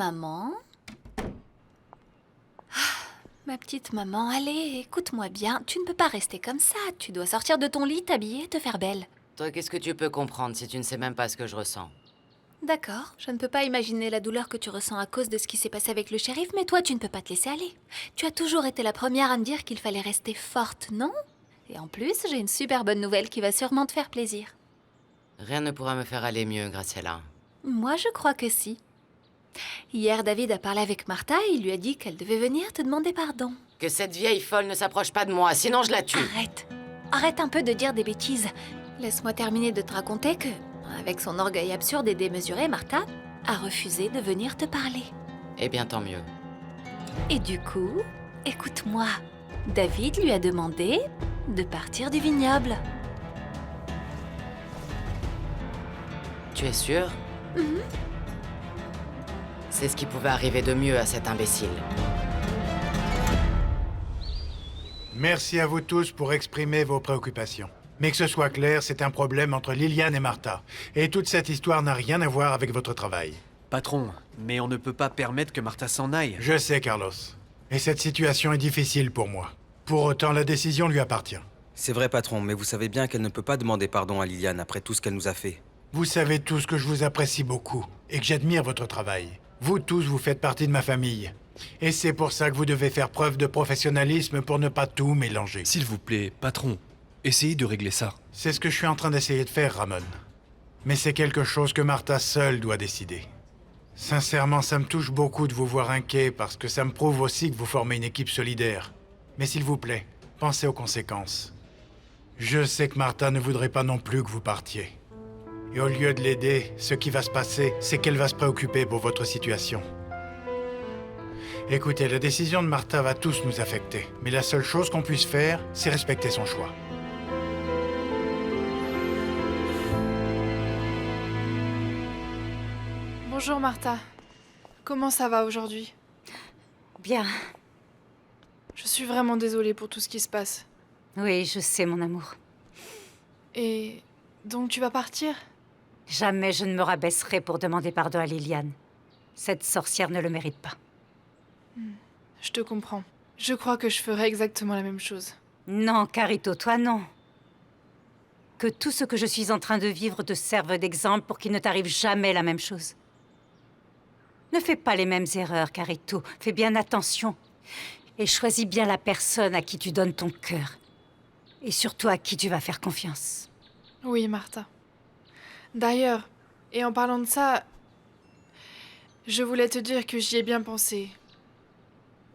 maman. Ma petite maman, allez, écoute-moi bien. Tu ne peux pas rester comme ça. Tu dois sortir de ton lit, t'habiller et te faire belle. Toi, qu'est-ce que tu peux comprendre si tu ne sais même pas ce que je ressens? D'accord, je ne peux pas imaginer la douleur que tu ressens à cause de ce qui s'est passé avec le shérif, mais toi, tu ne peux pas te laisser aller. Tu as toujours été la première à me dire qu'il fallait rester forte, non? Et en plus, j'ai une super bonne nouvelle qui va sûrement te faire plaisir. Rien ne pourra me faire aller mieux, Graciela. Moi, je crois que si. Hier, David a parlé avec Martha et il lui a dit qu'elle devait venir te demander pardon. Que cette vieille folle ne s'approche pas de moi, sinon je la tue. Arrête un peu de dire des bêtises. Laisse-moi terminer de te raconter que, avec son orgueil absurde et démesuré, Martha a refusé de venir te parler. Eh bien, tant mieux. Et du coup, écoute-moi, David lui a demandé de partir du vignoble. Tu es sûre? C'est ce qui pouvait arriver de mieux à cet imbécile. Merci à vous tous pour exprimer vos préoccupations. Mais que ce soit clair, c'est un problème entre Liliane et Martha. Et toute cette histoire n'a rien à voir avec votre travail. Patron, mais on ne peut pas permettre que Martha s'en aille. Je sais, Carlos. Et cette situation est difficile pour moi. Pour autant, la décision lui appartient. C'est vrai, patron, mais vous savez bien qu'elle ne peut pas demander pardon à Liliane après tout ce qu'elle nous a fait. Vous savez tous que je vous apprécie beaucoup et que j'admire votre travail. Vous tous, vous faites partie de ma famille. Et c'est pour ça que vous devez faire preuve de professionnalisme pour ne pas tout mélanger. S'il vous plaît, patron, essayez de régler ça. C'est ce que je suis en train d'essayer de faire, Ramon. Mais c'est quelque chose que Martha seule doit décider. Sincèrement, ça me touche beaucoup de vous voir inquiet parce que ça me prouve aussi que vous formez une équipe solidaire. Mais s'il vous plaît, pensez aux conséquences. Je sais que Martha ne voudrait pas non plus que vous partiez. Et au lieu de l'aider, ce qui va se passer, c'est qu'elle va se préoccuper pour votre situation. Écoutez, la décision de Martha va tous nous affecter. Mais la seule chose qu'on puisse faire, c'est respecter son choix. Bonjour Martha. Comment ça va aujourd'hui? Bien. Je suis vraiment désolée pour tout ce qui se passe. Oui, je sais, mon amour. Et donc tu vas partir? Jamais je ne me rabaisserai pour demander pardon à Liliane. Cette sorcière ne le mérite pas. Je te comprends. Je crois que je ferai exactement la même chose. Non, Carito, toi non. Que tout ce que je suis en train de vivre te serve d'exemple pour qu'il ne t'arrive jamais la même chose. Ne fais pas les mêmes erreurs, Carito. Fais bien attention. Et choisis bien la personne à qui tu donnes ton cœur. Et surtout à qui tu vas faire confiance. Oui, Martha. D'ailleurs, et en parlant de ça, je voulais te dire que j'y ai bien pensé.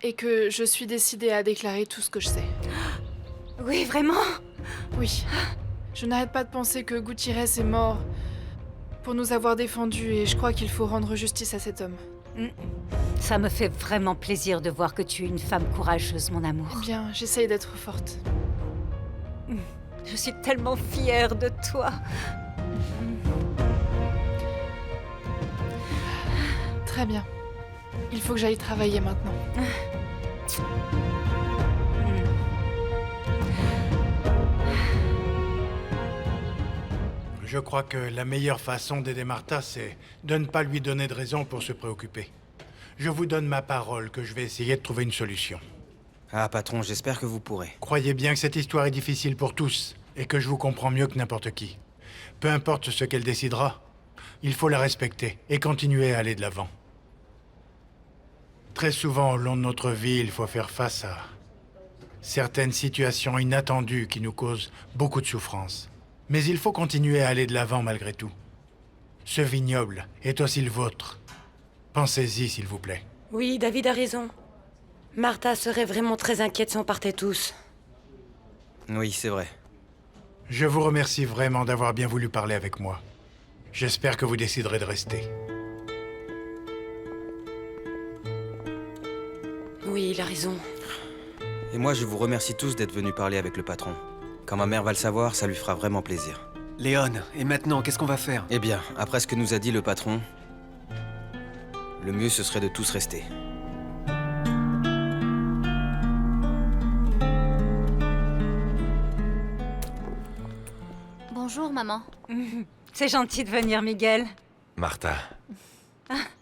Et que je suis décidée à déclarer tout ce que je sais. Oui, vraiment? Oui. Je n'arrête pas de penser que Gutiérrez est mort pour nous avoir défendus et je crois qu'il faut rendre justice à cet homme. Ça me fait vraiment plaisir de voir que tu es une femme courageuse, mon amour. Eh bien, j'essaye d'être forte. Je suis tellement fière de toi. Très bien. Il faut que j'aille travailler maintenant. Je crois que la meilleure façon d'aider Martha, c'est de ne pas lui donner de raison pour se préoccuper. Je vous donne ma parole que je vais essayer de trouver une solution. Ah, patron, j'espère que vous pourrez. Croyez bien que cette histoire est difficile pour tous et que je vous comprends mieux que n'importe qui. Peu importe ce qu'elle décidera, il faut la respecter et continuer à aller de l'avant. Très souvent, au long de notre vie, il faut faire face à certaines situations inattendues qui nous causent beaucoup de souffrance. Mais il faut continuer à aller de l'avant malgré tout. Ce vignoble est aussi le vôtre. Pensez-y, s'il vous plaît. Oui, David a raison. Martha serait vraiment très inquiète si on partait tous. Oui, c'est vrai. Je vous remercie vraiment d'avoir bien voulu parler avec moi. J'espère que vous déciderez de rester. Oui, il a raison. Et moi, je vous remercie tous d'être venus parler avec le patron. Quand ma mère va le savoir, ça lui fera vraiment plaisir. Léon, et maintenant, qu'est-ce qu'on va faire? Eh bien, après ce que nous a dit le patron, le mieux ce serait de tous rester. Bonjour, maman. C'est gentil de venir, Miguel. Martha,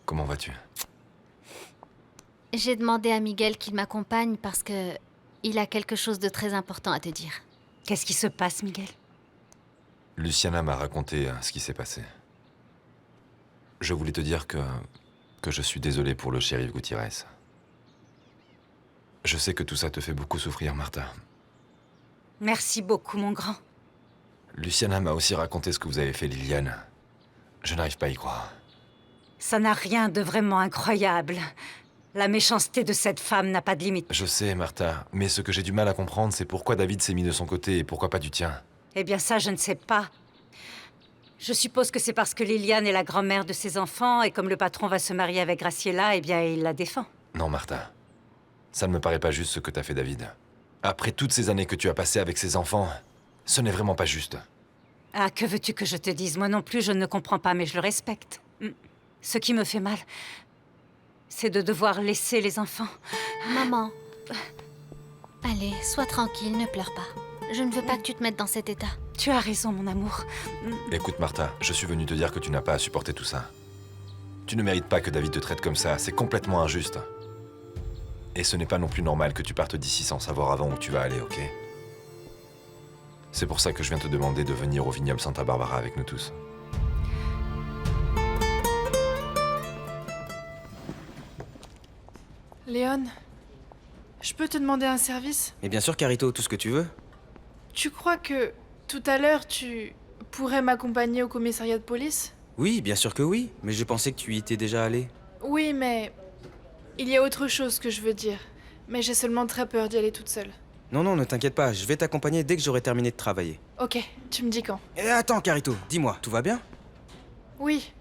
comment vas-tu? J'ai demandé à Miguel qu'il m'accompagne parce que il a quelque chose de très important à te dire. Qu'est-ce qui se passe, Miguel? Luciana m'a raconté ce qui s'est passé. Je voulais te dire que je suis désolé pour le shérif Gutiérrez. Je sais que tout ça te fait beaucoup souffrir, Martha. Merci beaucoup, mon grand. Luciana m'a aussi raconté ce que vous avez fait, Liliane. Je n'arrive pas à y croire. Ça n'a rien de vraiment incroyable. La méchanceté de cette femme n'a pas de limite. Je sais, Martha, mais ce que j'ai du mal à comprendre, c'est pourquoi David s'est mis de son côté et pourquoi pas du tien. Eh bien ça, je ne sais pas. Je suppose que c'est parce que Liliane est la grand-mère de ses enfants, et comme le patron va se marier avec Graciela, eh bien il la défend. Non, Martha. Ça ne me paraît pas juste ce que t'as fait, David. Après toutes ces années que tu as passées avec ses enfants, ce n'est vraiment pas juste. Ah, que veux-tu que je te dise? Moi non plus, je ne comprends pas, mais je le respecte. Ce qui me fait mal, c'est de devoir laisser les enfants. Maman. Allez, sois tranquille, ne pleure pas. Je ne veux pas que tu te mettes dans cet état. Tu as raison, mon amour. Écoute, Martha, je suis venu te dire que tu n'as pas à supporter tout ça. Tu ne mérites pas que David te traite comme ça, c'est complètement injuste. Et ce n'est pas non plus normal que tu partes d'ici sans savoir avant où tu vas aller, ok? C'est pour ça que je viens te demander de venir au vignoble Santa Barbara avec nous tous. Léon, je peux te demander un service? Et bien sûr, Carito, tout ce que tu veux. Tu crois que tout à l'heure tu pourrais m'accompagner au commissariat de police? Oui, bien sûr que oui, mais je pensais que tu y étais déjà allé. Oui, mais il y a autre chose que je veux dire. Mais j'ai seulement très peur d'y aller toute seule. Non, non, ne t'inquiète pas, je vais t'accompagner dès que j'aurai terminé de travailler. Ok, tu me dis quand? Et attends, Carito, dis-moi, tout va bien? Oui,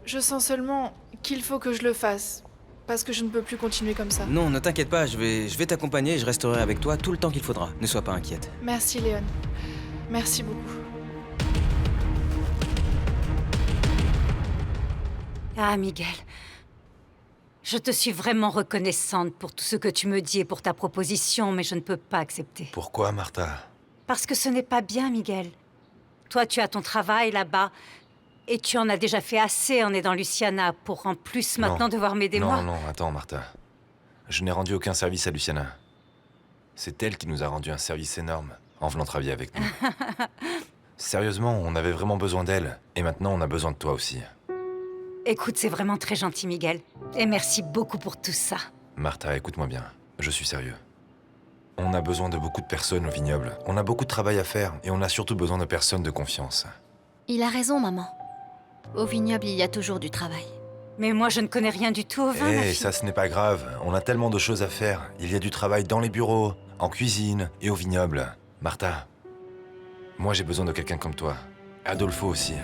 je sens seulement qu'il faut que je le fasse. Parce que je ne peux plus continuer comme ça. Non, ne t'inquiète pas, je vais t'accompagner et je resterai avec toi tout le temps qu'il faudra. Ne sois pas inquiète. Merci, Léon. Merci beaucoup. Ah, Miguel. Je te suis vraiment reconnaissante pour tout ce que tu me dis et pour ta proposition, mais je ne peux pas accepter. Pourquoi, Martha? Parce que ce n'est pas bien, Miguel. Toi, tu as ton travail là-bas, et tu en as déjà fait assez en aidant Luciana pour en plus maintenant devoir m'aider moi. Non, attends, Martha. Je n'ai rendu aucun service à Luciana. C'est elle qui nous a rendu un service énorme en venant travailler avec nous. Sérieusement, on avait vraiment besoin d'elle, et maintenant on a besoin de toi aussi. Écoute, c'est vraiment très gentil, Miguel. Et merci beaucoup pour tout ça. Martha, écoute-moi bien. Je suis sérieux. On a besoin de beaucoup de personnes au vignoble. On a beaucoup de travail à faire, et on a surtout besoin de personnes de confiance. Il a raison, maman. Au vignoble, il y a toujours du travail. Mais moi, je ne connais rien du tout au vin, ma fille. Ça, ce n'est pas grave. On a tellement de choses à faire. Il y a du travail dans les bureaux, en cuisine et au vignoble. Martha, moi j'ai besoin de quelqu'un comme toi. Adolfo aussi.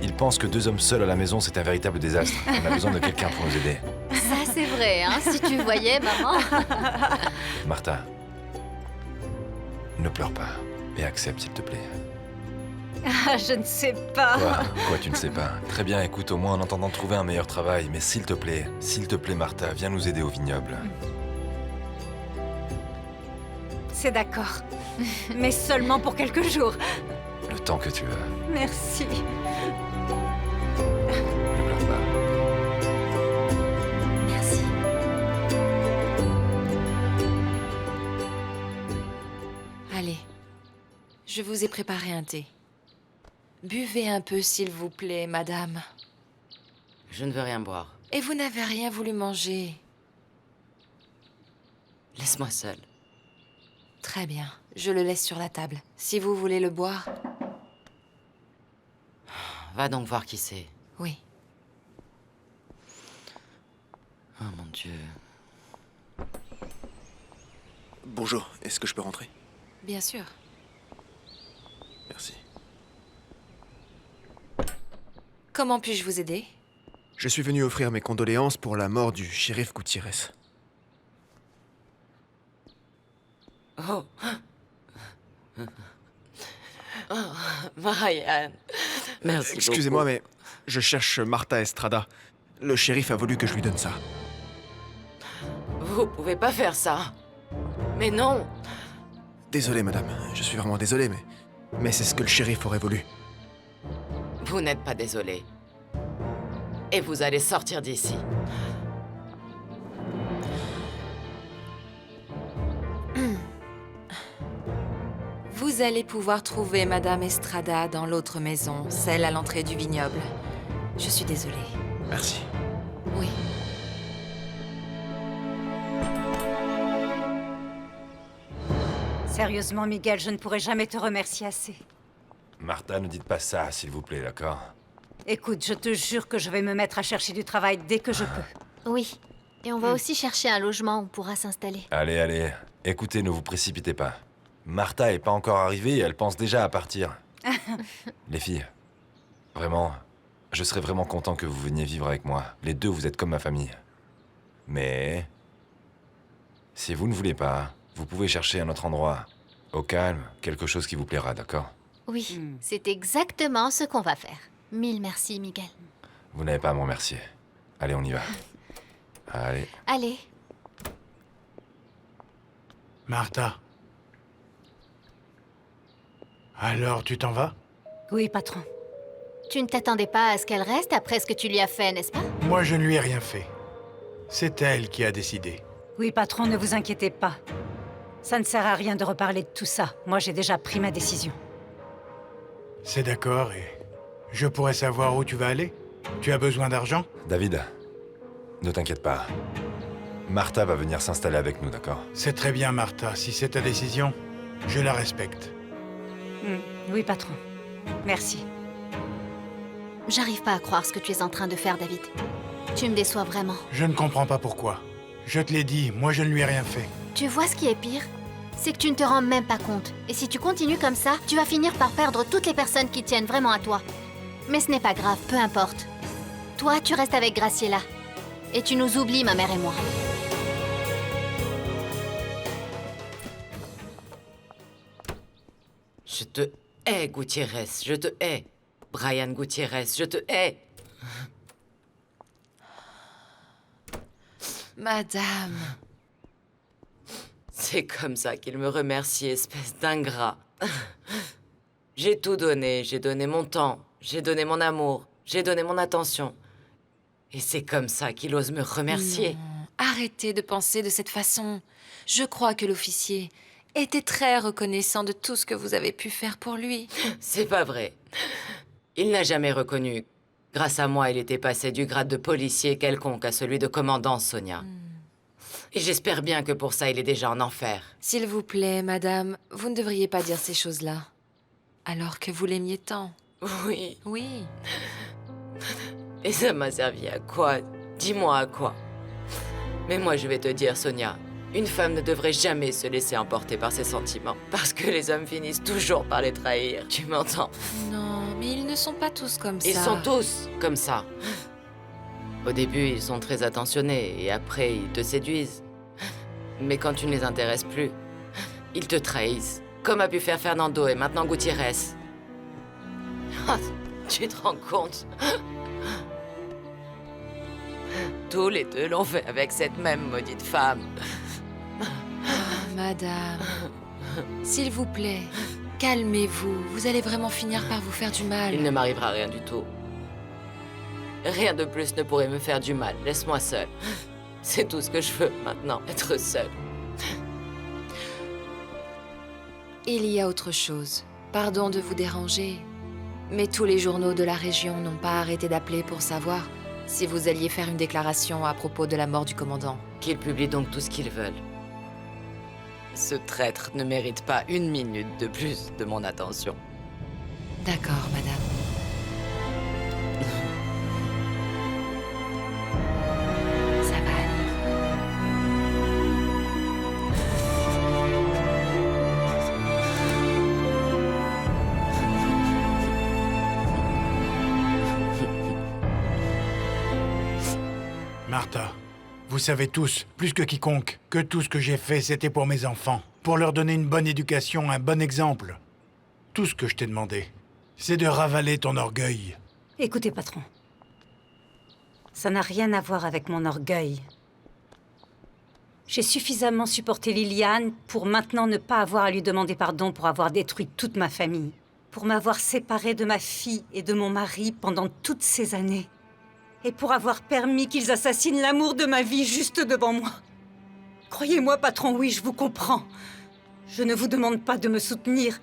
Il pense que 2 hommes seuls à la maison, c'est un véritable désastre. On a besoin de quelqu'un pour nous aider. Ça, c'est vrai, hein, si tu voyais, maman. Martha, ne pleure pas et accepte, s'il te plaît. Ah, je ne sais pas. Quoi, tu ne sais pas? Très bien, écoute, au moins en entendant trouver un meilleur travail. Mais s'il te plaît, Martha, viens nous aider au vignoble. C'est d'accord. Mais seulement pour quelques jours. Le temps que tu veux. Merci. Ne pleure pas. Merci. Allez, je vous ai préparé un thé. Buvez un peu, s'il vous plaît, madame. Je ne veux rien boire. Et vous n'avez rien voulu manger. Laisse-moi seule. Très bien, je le laisse sur la table. Si vous voulez le boire. Va donc voir qui c'est. Oui. Oh mon Dieu. Bonjour, est-ce que je peux rentrer? Bien sûr. Merci. Comment puis-je vous aider? Je suis venu offrir mes condoléances pour la mort du shérif Gutiérrez. Oh. Oh, Marianne. Merci Excusez-moi, beaucoup. mais je cherche Martha Estrada. Le shérif a voulu que je lui donne ça. Vous pouvez pas faire ça. Mais non. Désolé, madame. Je suis vraiment désolé, mais c'est ce que le shérif aurait voulu. Vous n'êtes pas désolé. Et vous allez sortir d'ici. Vous allez pouvoir trouver Madame Estrada dans l'autre maison, celle à l'entrée du vignoble. Je suis désolée. Merci. Oui. Sérieusement, Miguel, je ne pourrai jamais te remercier assez. Martha, ne dites pas ça, s'il vous plaît, d'accord? Écoute, je te jure que je vais me mettre à chercher du travail dès que je peux. Oui. Et on va aussi chercher un logement où on pourra s'installer. Allez, allez. Écoutez, ne vous précipitez pas. Martha est pas encore arrivée et elle pense déjà à partir. Les filles, vraiment, je serais vraiment content que vous veniez vivre avec moi. Les deux, vous êtes comme ma famille. Mais... si vous ne voulez pas, vous pouvez chercher un autre endroit. Au calme, quelque chose qui vous plaira, d'accord? Oui, c'est exactement ce qu'on va faire. Mille merci, Miguel. Vous n'avez pas à me remercier. Allez, on y va. Allez. Allez. Martha. Alors, tu t'en vas? Oui, patron. Tu ne t'attendais pas à ce qu'elle reste après ce que tu lui as fait, n'est-ce pas? Moi, je ne lui ai rien fait. C'est elle qui a décidé. Oui, patron, ne vous inquiétez pas. Ça ne sert à rien de reparler de tout ça. Moi, j'ai déjà pris ma décision. C'est d'accord et... je pourrais savoir où tu vas aller? Tu as besoin d'argent? David, ne t'inquiète pas. Martha va venir s'installer avec nous, d'accord? C'est très bien, Martha. Si c'est ta décision, je la respecte. Oui, patron. Merci. J'arrive pas à croire ce que tu es en train de faire, David. Tu me déçois vraiment. Je ne comprends pas pourquoi. Je te l'ai dit, moi je ne lui ai rien fait. Tu vois ce qui est pire? C'est que tu ne te rends même pas compte. Et si tu continues comme ça, tu vas finir par perdre toutes les personnes qui tiennent vraiment à toi. Mais ce n'est pas grave, peu importe. Toi, tu restes avec Graciela. Et tu nous oublies, ma mère et moi. Je te hais, Gutiérrez. Je te hais. Brian Gutiérrez, je te hais. Madame. C'est comme ça qu'il me remercie, espèce d'ingrat. J'ai tout donné. J'ai donné mon temps. J'ai donné mon amour. J'ai donné mon attention. Et c'est comme ça qu'il ose me remercier. Non, arrêtez de penser de cette façon. Je crois que l'officier était très reconnaissant de tout ce que vous avez pu faire pour lui. C'est pas vrai. Il n'a jamais reconnu. Grâce à moi, il était passé du grade de policier quelconque à celui de commandant, Sonia. Et j'espère bien que pour ça, il est déjà en enfer. S'il vous plaît, madame, vous ne devriez pas dire ces choses-là. Alors que vous l'aimiez tant. Oui. Oui. Et ça m'a servi à quoi? Dis-moi à quoi? Mais moi, je vais te dire, Sonia, une femme ne devrait jamais se laisser emporter par ses sentiments. Parce que les hommes finissent toujours par les trahir. Tu m'entends? Non, mais ils ne sont pas tous comme ça. Ils sont tous comme ça. Au début, ils sont très attentionnés et après, ils te séduisent. Mais quand tu ne les intéresses plus, ils te trahissent. Comme a pu faire Fernando et maintenant Gutiérrez. Ah, tu te rends compte? Tous les deux l'ont fait avec cette même maudite femme. Madame, s'il vous plaît, calmez-vous. Vous allez vraiment finir par vous faire du mal. Il ne m'arrivera rien du tout. Rien de plus ne pourrait me faire du mal. Laisse-moi seule. C'est tout ce que je veux maintenant, être seule. Il y a autre chose. Pardon de vous déranger, mais tous les journaux de la région n'ont pas arrêté d'appeler pour savoir si vous alliez faire une déclaration à propos de la mort du commandant. Qu'ils publient donc tout ce qu'ils veulent. Ce traître ne mérite pas une minute de plus de mon attention. D'accord, madame. Ça va aller. Martha, vous savez tous, plus que quiconque, que tout ce que j'ai fait, c'était pour mes enfants. Pour leur donner une bonne éducation, un bon exemple. Tout ce que je t'ai demandé, c'est de ravaler ton orgueil. Écoutez, patron. Ça n'a rien à voir avec mon orgueil. J'ai suffisamment supporté Liliane pour maintenant ne pas avoir à lui demander pardon pour avoir détruit toute ma famille. Pour m'avoir séparée de ma fille et de mon mari pendant toutes ces années. Et pour avoir permis qu'ils assassinent l'amour de ma vie juste devant moi. Croyez-moi, patron, oui, je vous comprends. Je ne vous demande pas de me soutenir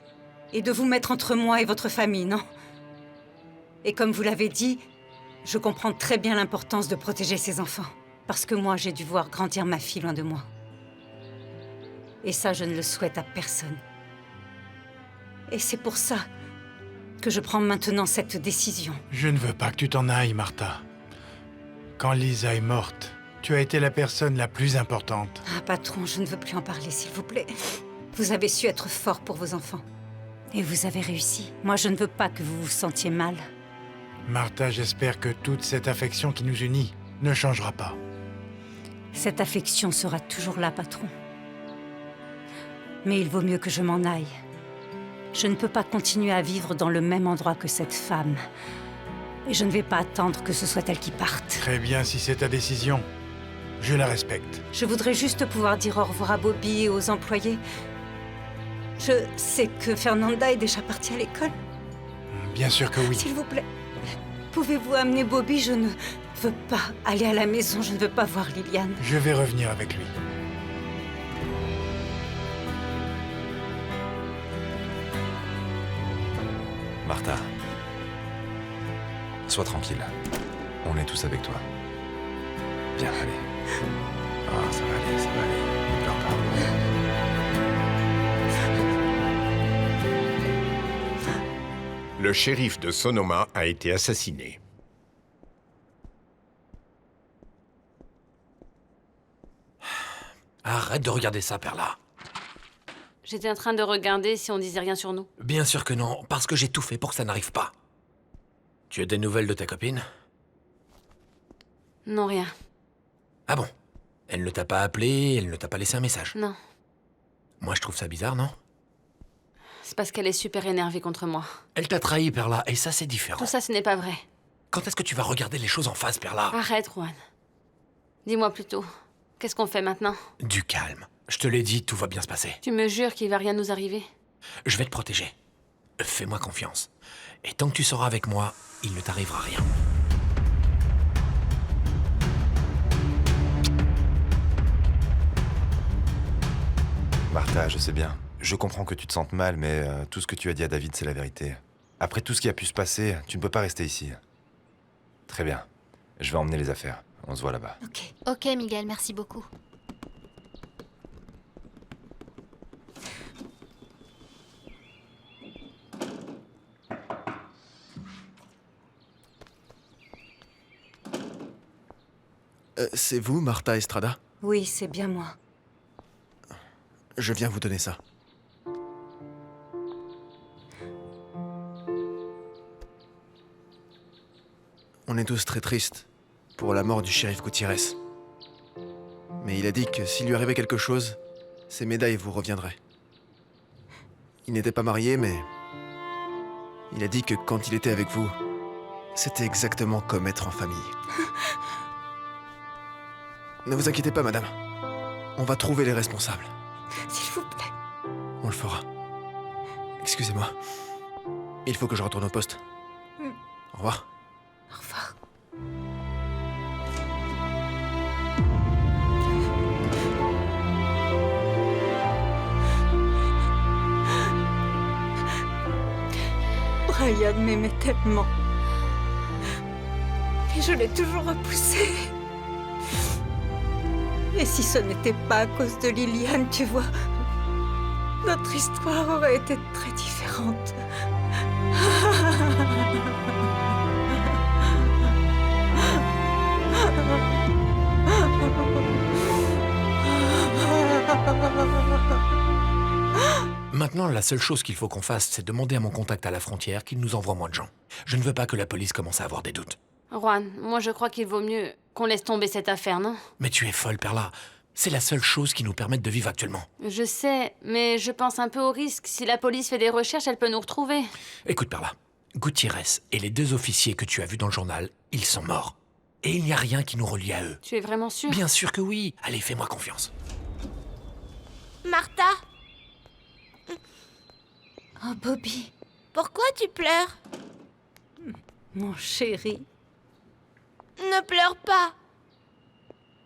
et de vous mettre entre moi et votre famille, non. Et comme vous l'avez dit, je comprends très bien l'importance de protéger ces enfants. Parce que moi, j'ai dû voir grandir ma fille loin de moi. Et ça, je ne le souhaite à personne. Et c'est pour ça que je prends maintenant cette décision. Je ne veux pas que tu t'en ailles, Martha. Quand Lisa est morte, tu as été la personne la plus importante. Ah, patron, je ne veux plus en parler, s'il vous plaît. Vous avez su être fort pour vos enfants. Et vous avez réussi. Moi, je ne veux pas que vous vous sentiez mal. Martha, j'espère que toute cette affection qui nous unit ne changera pas. Cette affection sera toujours là, patron. Mais il vaut mieux que je m'en aille. Je ne peux pas continuer à vivre dans le même endroit que cette femme. Et je ne vais pas attendre que ce soit elle qui parte. Très bien, si c'est ta décision, je la respecte. Je voudrais juste pouvoir dire au revoir à Bobby et aux employés. Je sais que Fernanda est déjà partie à l'école. Bien sûr que oui. S'il vous plaît, pouvez-vous amener Bobby? Je ne veux pas aller à la maison, je ne veux pas voir Liliane. Je vais revenir avec lui. Martha, sois tranquille. On est tous avec toi. Viens, allez. Ah, ça va aller, ça va aller. Ne pleure pas. Le shérif de Sonoma a été assassiné. Arrête de regarder ça, Perla. J'étais en train de regarder si on disait rien sur nous. Bien sûr que non, parce que j'ai tout fait pour que ça n'arrive pas. Tu as des nouvelles de ta copine? Non, rien. Ah bon? Elle ne t'a pas appelé, elle ne t'a pas laissé un message? Non. Moi, je trouve ça bizarre, non? C'est parce qu'elle est super énervée contre moi. Elle t'a trahi, Perla, et ça, c'est différent. Tout ça, ce n'est pas vrai. Quand est-ce que tu vas regarder les choses en face, Perla? Arrête, Juan. Dis-moi plutôt, qu'est-ce qu'on fait maintenant? Du calme. Je te l'ai dit, tout va bien se passer. Tu me jures qu'il va rien nous arriver? Je vais te protéger. Fais-moi confiance. Et tant que tu seras avec moi, il ne t'arrivera rien. Martha, je sais bien. Je comprends que tu te sentes mal, mais tout ce que tu as dit à David, c'est la vérité. Après tout ce qui a pu se passer, tu ne peux pas rester ici. Très bien. Je vais emmener les affaires. On se voit là-bas. Ok, Miguel, merci beaucoup. C'est vous, Martha Estrada? Oui, c'est bien moi. Je viens vous donner ça. On est tous très tristes pour la mort du shérif Gutiérrez. Mais il a dit que s'il lui arrivait quelque chose, ces médailles vous reviendraient. Il n'était pas marié, mais il a dit que quand il était avec vous, c'était exactement comme être en famille. Ne vous inquiétez pas, madame. On va trouver les responsables. S'il vous plaît. On le fera. Excusez-moi. Il faut que je retourne au poste. Au revoir. Au revoir. Brian m'aimait tellement. Et je l'ai toujours repoussé. Et si ce n'était pas à cause de Liliane, tu vois, notre histoire aurait été très différente. Maintenant, la seule chose qu'il faut qu'on fasse, c'est demander à mon contact à la frontière qu'il nous envoie moins de gens. Je ne veux pas que la police commence à avoir des doutes. Juan, moi je crois qu'il vaut mieux qu'on laisse tomber cette affaire, non? Mais tu es folle, Perla. C'est la seule chose qui nous permette de vivre actuellement. Je sais, mais je pense un peu au risque. Si la police fait des recherches, elle peut nous retrouver. Écoute, Perla. Gutiérrez et les 2 officiers que tu as vus dans le journal, ils sont morts. Et il n'y a rien qui nous relie à eux. Tu es vraiment sûre? Bien sûr que oui. Allez, fais-moi confiance. Martha? Oh, Bobby. Pourquoi tu pleures? Mon chéri. Ne pleure pas.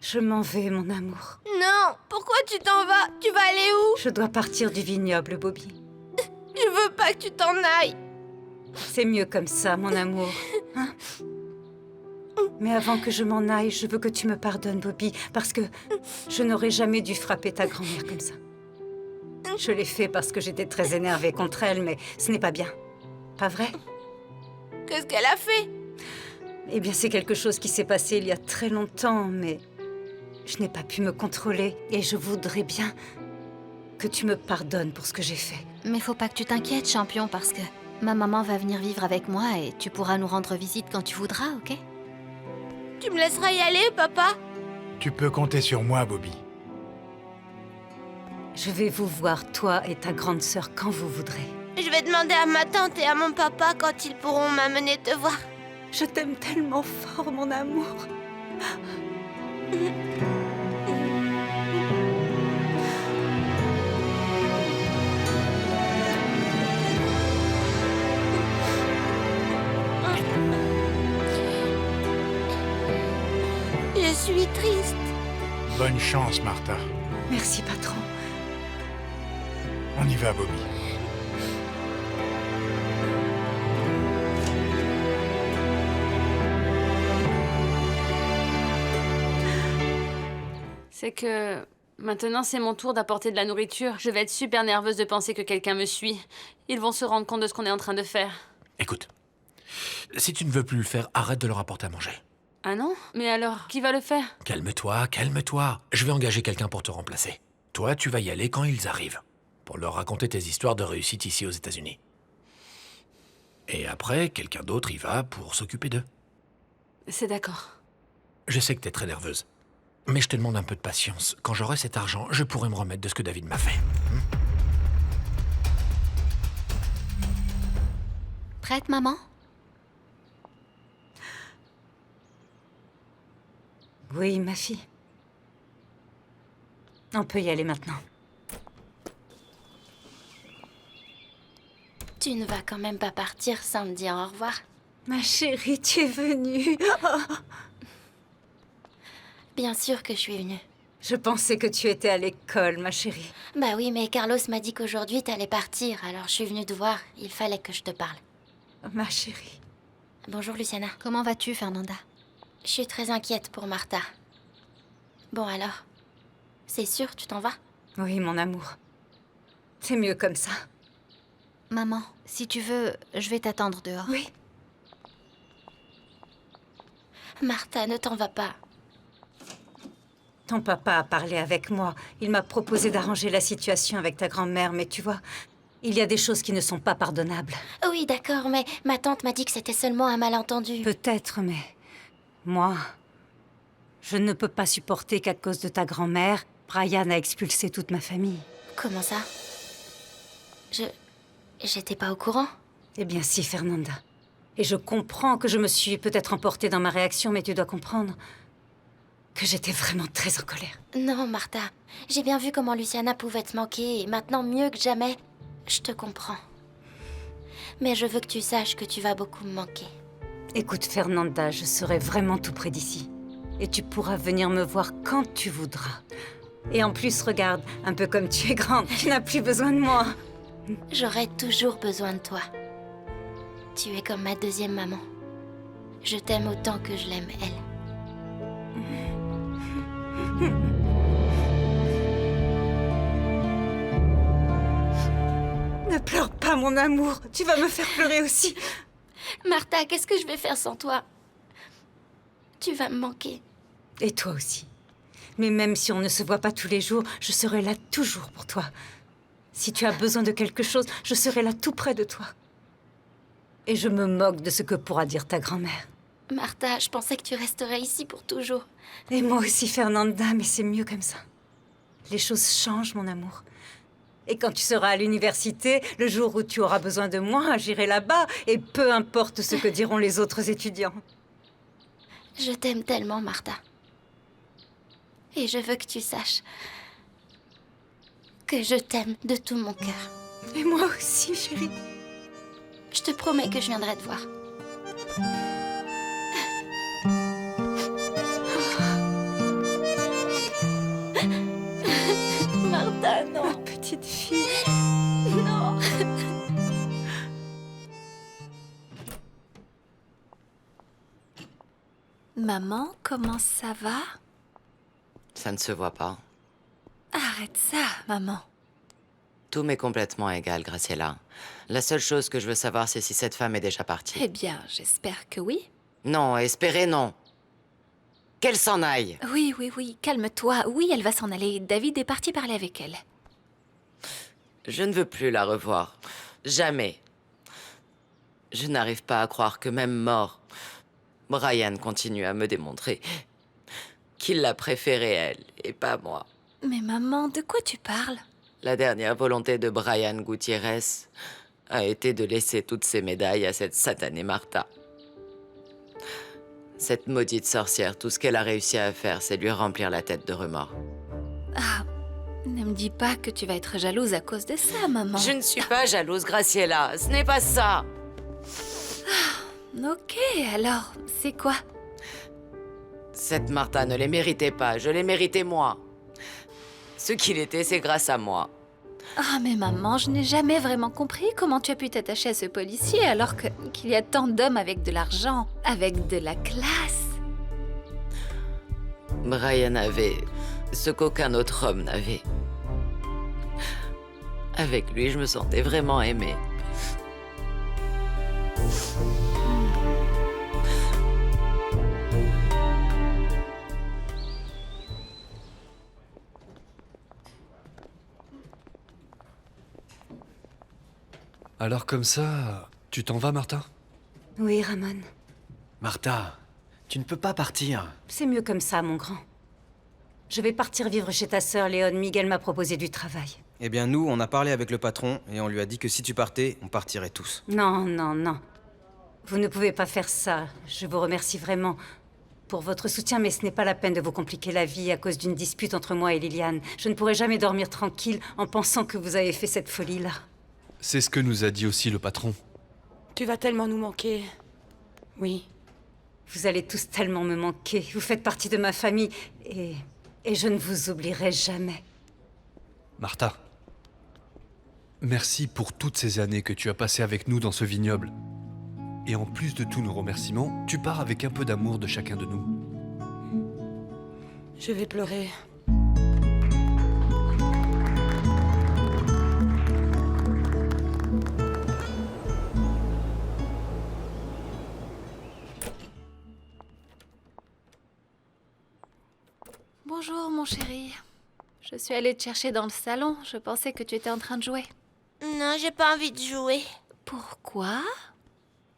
Je m'en vais, mon amour. Non, pourquoi tu t'en vas? Tu vas aller où? Je dois partir du vignoble, Bobby. Je veux pas que tu t'en ailles. C'est mieux comme ça, mon amour. Hein? Mais avant que je m'en aille, je veux que tu me pardonnes, Bobby, parce que je n'aurais jamais dû frapper ta grand-mère comme ça. Je l'ai fait parce que j'étais très énervée contre elle, mais ce n'est pas bien. Pas vrai? Qu'est-ce qu'elle a fait? Eh bien, c'est quelque chose qui s'est passé il y a très longtemps, mais je n'ai pas pu me contrôler et je voudrais bien que tu me pardonnes pour ce que j'ai fait. Mais faut pas que tu t'inquiètes, champion, parce que ma maman va venir vivre avec moi et tu pourras nous rendre visite quand tu voudras, ok? Tu me laisseras y aller, papa? Tu peux compter sur moi, Bobby. Je vais vous voir, toi et ta grande sœur, quand vous voudrez. Je vais demander à ma tante et à mon papa quand ils pourront m'amener te voir. Je t'aime tellement fort, mon amour. Je suis triste. Bonne chance, Martha. Merci, patron. On y va, Bobby. C'est que maintenant c'est mon tour d'apporter de la nourriture. Je vais être super nerveuse de penser que quelqu'un me suit. Ils vont se rendre compte de ce qu'on est en train de faire. Écoute, si tu ne veux plus le faire, arrête de leur apporter à manger. Ah non? Mais alors, qui va le faire? Calme-toi, calme-toi. Je vais engager quelqu'un pour te remplacer. Toi, tu vas y aller quand ils arrivent, pour leur raconter tes histoires de réussite ici aux États-Unis. Et après, quelqu'un d'autre y va pour s'occuper d'eux. C'est d'accord. Je sais que t'es très nerveuse, mais je te demande un peu de patience. Quand j'aurai cet argent, je pourrai me remettre de ce que David m'a fait. Prête, maman? Oui, ma fille. On peut y aller maintenant. Tu ne vas quand même pas partir sans me dire au revoir. Ma chérie, tu es venue. Bien sûr que je suis venue. Je pensais que tu étais à l'école, ma chérie. Bah oui, mais Carlos m'a dit qu'aujourd'hui t'allais partir, alors je suis venue te voir. Il fallait que je te parle. Ma chérie. Bonjour, Luciana. Comment vas-tu, Fernanda? Je suis très inquiète pour Martha. Bon alors, c'est sûr, tu t'en vas? Oui, mon amour. C'est mieux comme ça. Maman, si tu veux, je vais t'attendre dehors. Oui. Martha, ne t'en vas pas. Ton papa a parlé avec moi. Il m'a proposé d'arranger la situation avec ta grand-mère, mais tu vois, il y a des choses qui ne sont pas pardonnables. Oui, d'accord, mais ma tante m'a dit que c'était seulement un malentendu. Peut-être, mais moi, je ne peux pas supporter qu'à cause de ta grand-mère, Brian a expulsé toute ma famille. Comment ça? J'étais pas au courant. Eh bien si, Fernanda. Et je comprends que je me suis peut-être emportée dans ma réaction, mais tu dois comprendre que j'étais vraiment très en colère. Non, Martha. J'ai bien vu comment Luciana pouvait te manquer, et maintenant, mieux que jamais, je te comprends. Mais je veux que tu saches que tu vas beaucoup me manquer. Écoute, Fernanda, je serai vraiment tout près d'ici. Et tu pourras venir me voir quand tu voudras. Et en plus, regarde, un peu comme tu es grande, tu n'as plus besoin de moi. J'aurai toujours besoin de toi. Tu es comme ma deuxième maman. Je t'aime autant que je l'aime, elle. Ne pleure pas, mon amour. Tu vas me faire pleurer aussi. Martha, qu'est-ce que je vais faire sans toi? Tu vas me manquer. Et toi aussi. Mais même si on ne se voit pas tous les jours, je serai là toujours pour toi. Si tu as besoin de quelque chose, je serai là tout près de toi. Et je me moque de ce que pourra dire ta grand-mère. Martha, je pensais que tu resterais ici pour toujours. Et moi aussi, Fernanda, mais c'est mieux comme ça. Les choses changent, mon amour. Et quand tu seras à l'université, le jour où tu auras besoin de moi, j'irai là-bas, et peu importe ce que diront les autres étudiants. Je t'aime tellement, Martha. Et je veux que tu saches que je t'aime de tout mon cœur. Et moi aussi, chérie. Je te promets que je viendrai te voir. petite fille. Non. Maman, comment ça va? Ça ne se voit pas. Arrête ça, maman. Tout m'est complètement égal, Graciela. La seule chose que je veux savoir, c'est si cette femme est déjà partie. Eh bien, j'espère que oui. Non, espérez non. Qu'elle s'en aille. Oui, oui, oui, calme-toi. Oui, elle va s'en aller. David est parti parler avec elle. Je ne veux plus la revoir. Jamais. Je n'arrive pas à croire que même mort, Brian continue à me démontrer qu'il l'a préférée elle et pas moi. Mais maman, de quoi tu parles? La dernière volonté de Brian Gutiérrez a été de laisser toutes ses médailles à cette satanée Martha. Cette maudite sorcière, tout ce qu'elle a réussi à faire, c'est lui remplir la tête de remords. Ah, ne me dis pas que tu vas être jalouse à cause de ça, maman. Je ne suis pas jalouse, Graciela. Ce n'est pas ça. Ok, alors, c'est quoi? Cette Martha ne les méritait pas. Je les méritais moi. Ce qu'il était, c'est grâce à moi. Ah, mais maman, je n'ai jamais vraiment compris comment tu as pu t'attacher à ce policier alors qu'il y a tant d'hommes avec de l'argent, avec de la classe. Brian avait ce qu'aucun autre homme n'avait. Avec lui, je me sentais vraiment aimée. Alors comme ça, tu t'en vas, Martha? Oui, Ramon. Martha, tu ne peux pas partir. C'est mieux comme ça, mon grand. Je vais partir vivre chez ta sœur, Léon. Miguel m'a proposé du travail. Eh bien, nous, on a parlé avec le patron et on lui a dit que si tu partais, on partirait tous. Non, non, non. Vous ne pouvez pas faire ça. Je vous remercie vraiment pour votre soutien, mais ce n'est pas la peine de vous compliquer la vie à cause d'une dispute entre moi et Liliane. Je ne pourrai jamais dormir tranquille en pensant que vous avez fait cette folie-là. C'est ce que nous a dit aussi le patron. Tu vas tellement nous manquer. Oui. Vous allez tous tellement me manquer. Vous faites partie de ma famille et je ne vous oublierai jamais. Martha, merci pour toutes ces années que tu as passées avec nous dans ce vignoble. Et en plus de tous nos remerciements, tu pars avec un peu d'amour de chacun de nous. Je vais pleurer. Bonjour, mon chéri. Je suis allée te chercher dans le salon. Je pensais que tu étais en train de jouer. Non, j'ai pas envie de jouer. Pourquoi?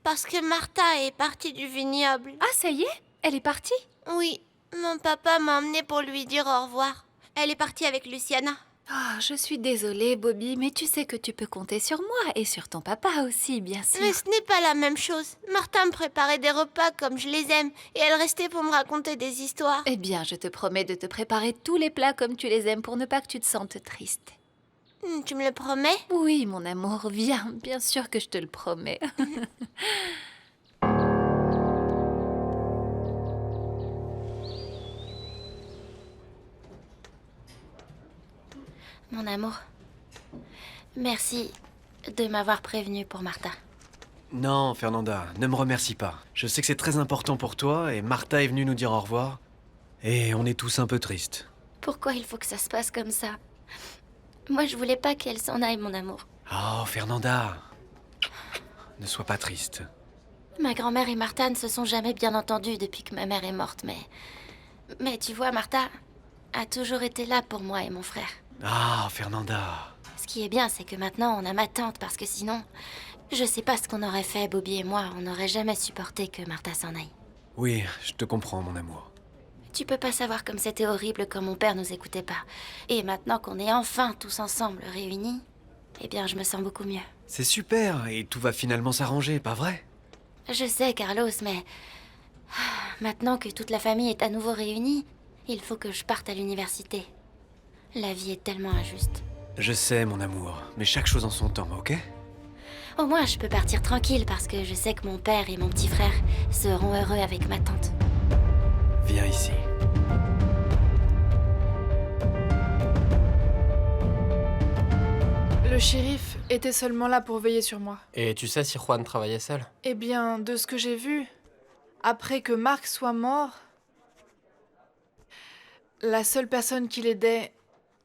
Parce que Martha est partie du vignoble. Ah, ça y est? Elle est partie? Oui, mon papa m'a emmenée pour lui dire au revoir. Elle est partie avec Luciana. Ah, je suis désolée, Bobby, mais tu sais que tu peux compter sur moi et sur ton papa aussi, bien sûr. Mais ce n'est pas la même chose. Martha me préparait des repas comme je les aime et elle restait pour me raconter des histoires. Eh bien, je te promets de te préparer tous les plats comme tu les aimes pour ne pas que tu te sentes triste. Tu me le promets? Oui, mon amour, viens. Bien sûr que je te le promets. Mon amour, merci de m'avoir prévenu pour Martha. Non, Fernanda, ne me remercie pas. Je sais que c'est très important pour toi et Martha est venue nous dire au revoir. Et on est tous un peu tristes. Pourquoi il faut que ça se passe comme ça? Moi, je voulais pas qu'elle s'en aille, mon amour. Oh, Fernanda, ne sois pas triste. Ma grand-mère et Martha ne se sont jamais bien entendues depuis que ma mère est morte, mais tu vois, Martha a toujours été là pour moi et mon frère. Ah, Fernanda. Ce qui est bien, c'est que maintenant, on a ma tante, parce que sinon, je sais pas ce qu'on aurait fait, Bobby et moi. On n'aurait jamais supporté que Martha s'en aille. Oui, je te comprends, mon amour. Tu peux pas savoir comme c'était horrible quand mon père nous écoutait pas. Et maintenant qu'on est enfin tous ensemble réunis, eh bien, je me sens beaucoup mieux. C'est super, et tout va finalement s'arranger, pas vrai? Je sais, Carlos, mais maintenant que toute la famille est à nouveau réunie, il faut que je parte à l'université. La vie est tellement injuste. Je sais, mon amour, mais chaque chose en son temps, ok? Au moins, je peux partir tranquille parce que je sais que mon père et mon petit frère seront heureux avec ma tante. Viens ici. Le shérif était seulement là pour veiller sur moi. Et tu sais si Juan travaillait seul? Eh bien, de ce que j'ai vu, après que Marc soit mort, la seule personne qui l'aidait,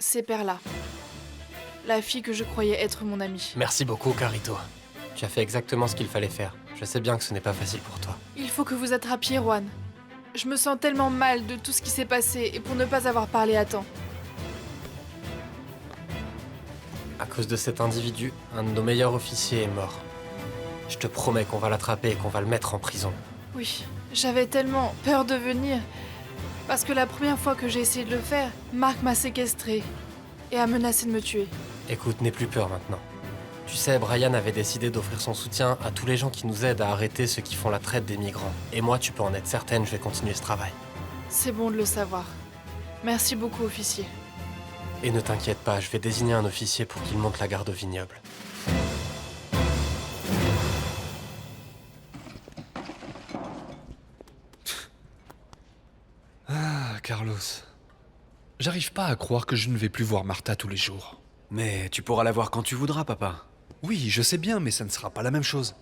c'est Perla. La fille que je croyais être mon amie. Merci beaucoup, Carito. Tu as fait exactement ce qu'il fallait faire. Je sais bien que ce n'est pas facile pour toi. Il faut que vous attrapiez Juan. Je me sens tellement mal de tout ce qui s'est passé et pour ne pas avoir parlé à temps. À cause de cet individu, un de nos meilleurs officiers est mort. Je te promets qu'on va l'attraper et qu'on va le mettre en prison. Oui, j'avais tellement peur de venir. Parce que la première fois que j'ai essayé de le faire, Marc m'a séquestrée et a menacé de me tuer. Écoute, n'aie plus peur maintenant. Tu sais, Brian avait décidé d'offrir son soutien à tous les gens qui nous aident à arrêter ceux qui font la traite des migrants. Et moi, tu peux en être certaine, je vais continuer ce travail. C'est bon de le savoir. Merci beaucoup, officier. Et ne t'inquiète pas, je vais désigner un officier pour qu'il monte la garde au vignoble. Ah, Carlos. J'arrive pas à croire que je ne vais plus voir Martha tous les jours. Mais tu pourras la voir quand tu voudras, papa. Oui, je sais bien, mais ça ne sera pas la même chose.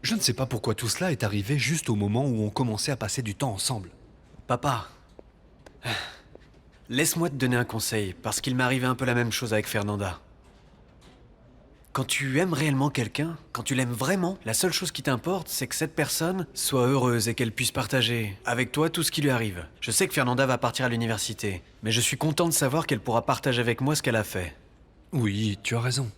Je ne sais pas pourquoi tout cela est arrivé juste au moment où on commençait à passer du temps ensemble. Papa, laisse-moi te donner un conseil, parce qu'il m'est arrivé un peu la même chose avec Fernanda. Quand tu aimes réellement quelqu'un, quand tu l'aimes vraiment, la seule chose qui t'importe, c'est que cette personne soit heureuse et qu'elle puisse partager avec toi tout ce qui lui arrive. Je sais que Fernanda va partir à l'université, mais je suis content de savoir qu'elle pourra partager avec moi ce qu'elle a fait. Oui, tu as raison.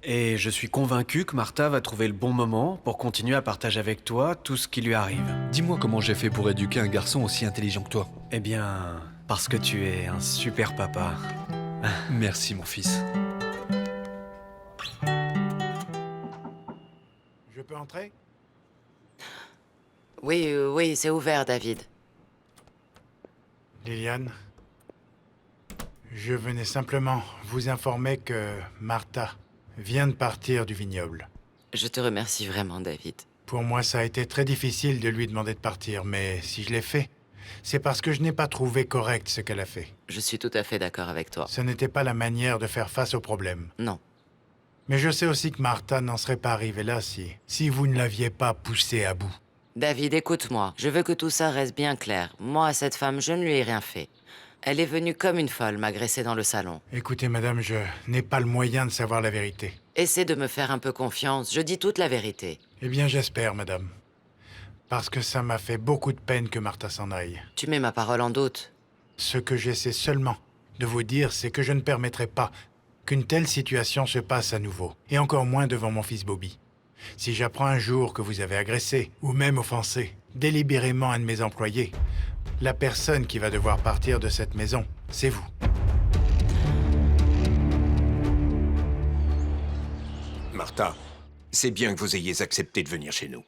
Et je suis convaincu que Martha va trouver le bon moment pour continuer à partager avec toi tout ce qui lui arrive. Dis-moi comment j'ai fait pour éduquer un garçon aussi intelligent que toi. Eh bien, parce que tu es un super papa. Merci, mon fils. Je peux entrer? Oui, oui, c'est ouvert, David. Liliane, je venais simplement vous informer que Martha vient de partir du vignoble. Je te remercie vraiment, David. Pour moi, ça a été très difficile de lui demander de partir, mais si je l'ai fait, c'est parce que je n'ai pas trouvé correct ce qu'elle a fait. Je suis tout à fait d'accord avec toi. Ce n'était pas la manière de faire face au problème. Non. Mais je sais aussi que Martha n'en serait pas arrivée là si vous ne l'aviez pas poussée à bout. David, écoute-moi. Je veux que tout ça reste bien clair. Moi, cette femme, je ne lui ai rien fait. Elle est venue comme une folle m'agresser dans le salon. Écoutez, madame, je n'ai pas le moyen de savoir la vérité. Essaie de me faire un peu confiance. Je dis toute la vérité. Eh bien, j'espère, madame. Parce que ça m'a fait beaucoup de peine que Martha s'en aille. Tu mets ma parole en doute. Ce que j'essaie seulement de vous dire, c'est que je ne permettrai pas qu'une telle situation se passe à nouveau. Et encore moins devant mon fils Bobby. Si j'apprends un jour que vous avez agressé, ou même offensé, délibérément un de mes employés, la personne qui va devoir partir de cette maison, c'est vous. Martha, c'est bien que vous ayez accepté de venir chez nous.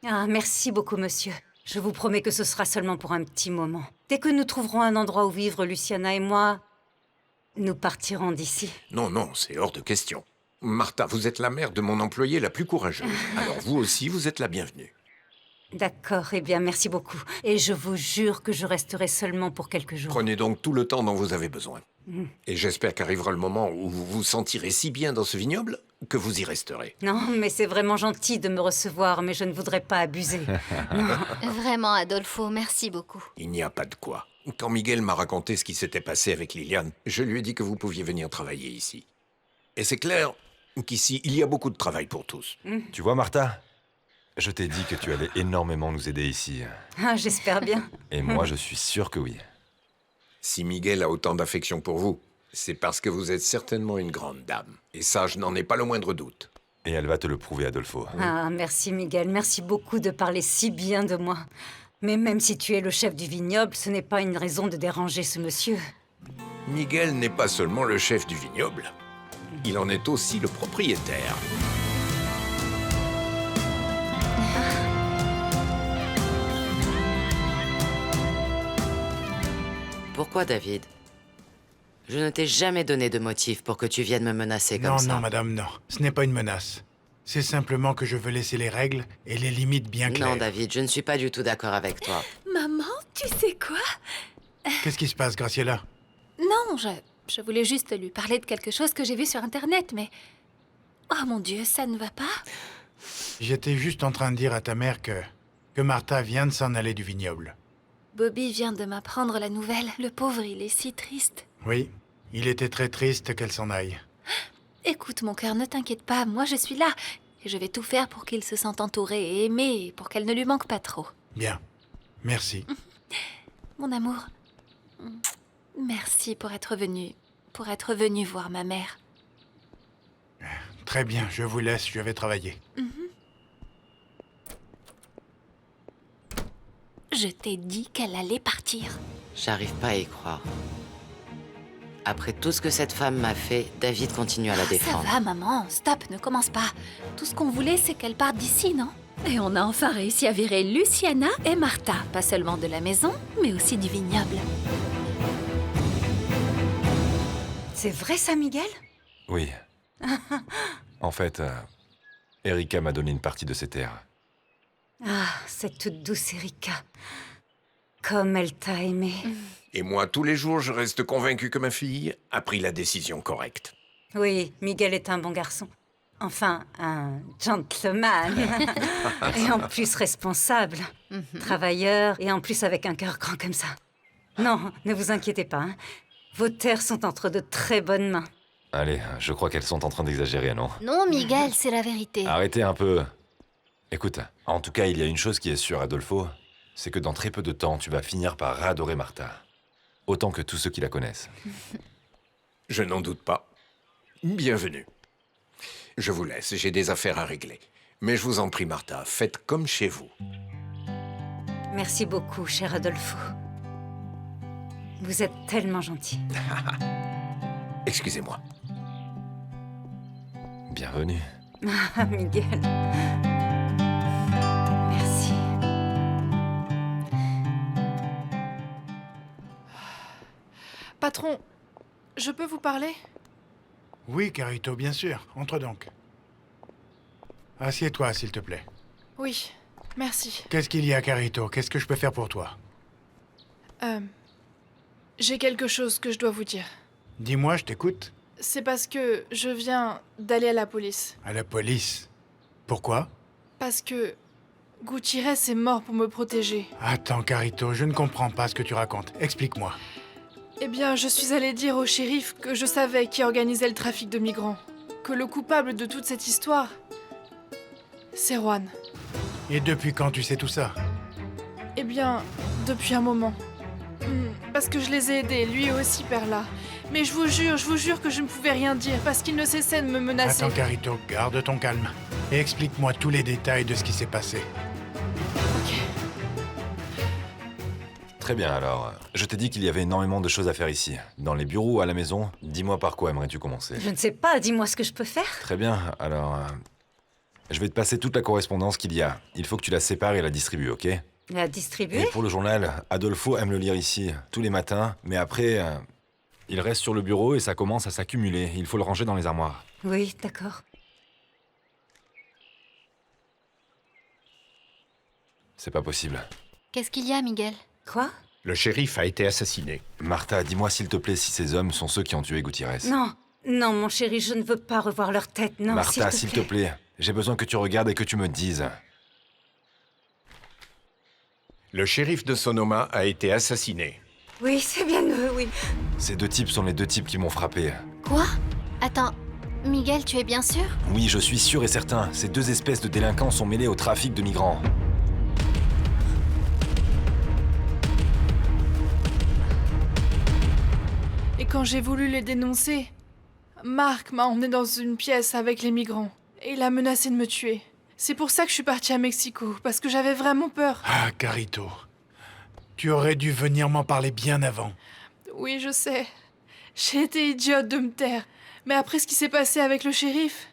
Ah, merci beaucoup, monsieur. Je vous promets que ce sera seulement pour un petit moment. Dès que nous trouverons un endroit où vivre, Luciana et moi, nous partirons d'ici. Non, non, c'est hors de question. Martha, vous êtes la mère de mon employée la plus courageuse. Alors vous aussi, vous êtes la bienvenue. D'accord, eh bien, merci beaucoup. Et je vous jure que je resterai seulement pour quelques jours. Prenez donc tout le temps dont vous avez besoin. Mm. Et j'espère qu'arrivera le moment où vous vous sentirez si bien dans ce vignoble que vous y resterez. Non, mais c'est vraiment gentil de me recevoir, mais je ne voudrais pas abuser. Non. Vraiment, Adolfo, merci beaucoup. Il n'y a pas de quoi. Quand Miguel m'a raconté ce qui s'était passé avec Liliane, je lui ai dit que vous pouviez venir travailler ici. Et c'est clair qu'ici, il y a beaucoup de travail pour tous. Tu vois, Martha, je t'ai dit que tu allais énormément nous aider ici. Ah, j'espère bien. Et moi, je suis sûr que oui. Si Miguel a autant d'affection pour vous, c'est parce que vous êtes certainement une grande dame. Et ça, je n'en ai pas le moindre doute. Et elle va te le prouver, Adolfo. Ah, merci Miguel, merci beaucoup de parler si bien de moi. Mais même si tu es le chef du vignoble, ce n'est pas une raison de déranger ce monsieur. Miguel n'est pas seulement le chef du vignoble. Il en est aussi le propriétaire. Pourquoi, David? Je ne t'ai jamais donné de motif pour que tu viennes me menacer comme ça. Non, madame, non. Ce n'est pas une menace. C'est simplement que je veux laisser les règles et les limites bien claires. Non, David, je ne suis pas du tout d'accord avec toi. Maman, tu sais quoi? Qu'est-ce qui se passe, Graciela? Non, Je voulais juste lui parler de quelque chose que j'ai vu sur Internet, mais... Oh mon Dieu, ça ne va pas? J'étais juste en train de dire à ta mère que Martha vient de s'en aller du vignoble. Bobby vient de m'apprendre la nouvelle. Le pauvre, il est si triste. Oui, il était très triste qu'elle s'en aille. Écoute, mon cœur, ne t'inquiète pas, moi je suis là. Et je vais tout faire pour qu'il se sente entouré et aimé, et pour qu'elle ne lui manque pas trop. Bien, merci. Mon amour, merci pour être venu voir ma mère. Très bien, je vous laisse, je vais travailler. Je t'ai dit qu'elle allait partir. J'arrive pas à y croire. Après tout ce que cette femme m'a fait, David continue à la Ça défendre. va, maman, stop, ne commence pas. Tout ce qu'on voulait, c'est qu'elle parte d'ici, non? Et on a enfin réussi à virer Luciana et Martha, pas seulement de la maison, mais aussi du vignoble. C'est vrai ça, Miguel? Oui. En fait, Erika m'a donné une partie de ses terres. Ah, cette toute douce Erika. Comme elle t'a aimé. Et moi, tous les jours, je reste convaincu que ma fille a pris la décision correcte. Oui, Miguel est un bon garçon. Enfin, un gentleman. Et en plus responsable. Travailleur, et en plus avec un cœur grand comme ça. Non, ne vous inquiétez pas. Hein. Vos terres sont entre de très bonnes mains. Allez, je crois qu'elles sont en train d'exagérer, non? Non, Miguel, c'est la vérité. Arrêtez un peu. Écoute, en tout cas, il y a une chose qui est sûre, Adolfo, c'est que dans très peu de temps, tu vas finir par adorer Martha. Autant que tous ceux qui la connaissent. Je n'en doute pas. Bienvenue. Je vous laisse, j'ai des affaires à régler. Mais je vous en prie, Martha, faites comme chez vous. Merci beaucoup, cher Adolfo. Vous êtes tellement gentil. Excusez-moi. Bienvenue. Ah, Miguel. Merci. Patron, je peux vous parler? Oui, Carito, bien sûr. Entre donc. Assieds-toi, s'il te plaît. Oui, merci. Qu'est-ce qu'il y a, Carito? Qu'est-ce que je peux faire pour toi? J'ai quelque chose que je dois vous dire. Dis-moi, je t'écoute. C'est parce que je viens d'aller à la police. À la police? Pourquoi? Parce que Gutiérrez est mort pour me protéger. Attends, Carito, je ne comprends pas ce que tu racontes. Explique-moi. Eh bien, je suis allée dire au shérif que je savais qui organisait le trafic de migrants. Que le coupable de toute cette histoire, c'est Juan. Et depuis quand tu sais tout ça? Eh bien, depuis un moment. Parce que je les ai aidés, lui aussi, Perla. Mais je vous jure que je ne pouvais rien dire, parce qu'il ne cessait de me menacer. Attends, Carito, garde ton calme. Et explique-moi tous les détails de ce qui s'est passé. Ok. Très bien, alors. Je t'ai dit qu'il y avait énormément de choses à faire ici. Dans les bureaux ou à la maison, dis-moi par quoi aimerais-tu commencer? Je ne sais pas, dis-moi ce que je peux faire. Très bien, alors... je vais te passer toute la correspondance qu'il y a. Il faut que tu la sépares et la distribues, ok? La distribuer? Et pour le journal, Adolfo aime le lire ici, tous les matins, mais après... il reste sur le bureau et ça commence à s'accumuler. Il faut le ranger dans les armoires. Oui, d'accord. C'est pas possible. Qu'est-ce qu'il y a, Miguel? Quoi? Le shérif a été assassiné. Martha, dis-moi s'il te plaît si ces hommes sont ceux qui ont tué Gutiérrez. Non, non, mon chéri, je ne veux pas revoir leur tête, non, Martha, s'il te plaît, j'ai besoin que tu regardes et que tu me dises. Le shérif de Sonoma a été assassiné. Oui, c'est bien eux, oui. Ces deux types sont les deux types qui m'ont frappé. Quoi? Attends, Miguel, tu es bien sûr? Oui, je suis sûr et certain. Ces deux espèces de délinquants sont mêlés au trafic de migrants. Et quand j'ai voulu les dénoncer, Marc m'a emmené dans une pièce avec les migrants. Et il a menacé de me tuer. C'est pour ça que je suis partie à Mexico, parce que j'avais vraiment peur. Ah, Carito. Tu aurais dû venir m'en parler bien avant. Oui, je sais. J'ai été idiote de me taire. Mais après ce qui s'est passé avec le shérif,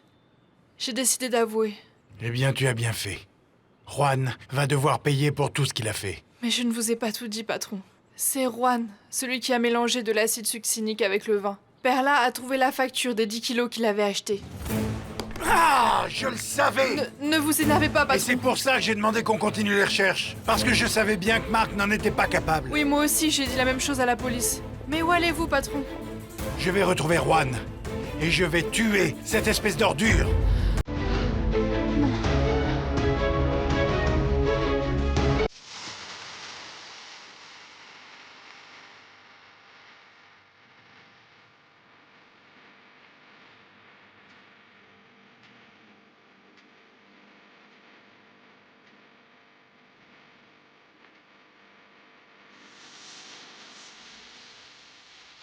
j'ai décidé d'avouer. Eh bien, tu as bien fait. Juan va devoir payer pour tout ce qu'il a fait. Mais je ne vous ai pas tout dit, patron. C'est Juan, celui qui a mélangé de l'acide succinique avec le vin. Perla a trouvé la facture des 10 kilos qu'il avait achetés. Ah, je le savais! Ne vous énervez pas, patron. Et c'est pour ça que j'ai demandé qu'on continue les recherches. Parce que je savais bien que Marc n'en était pas capable. Oui, moi aussi, j'ai dit la même chose à la police. Mais où allez-vous, patron? Je vais retrouver Juan. Et je vais tuer cette espèce d'ordure.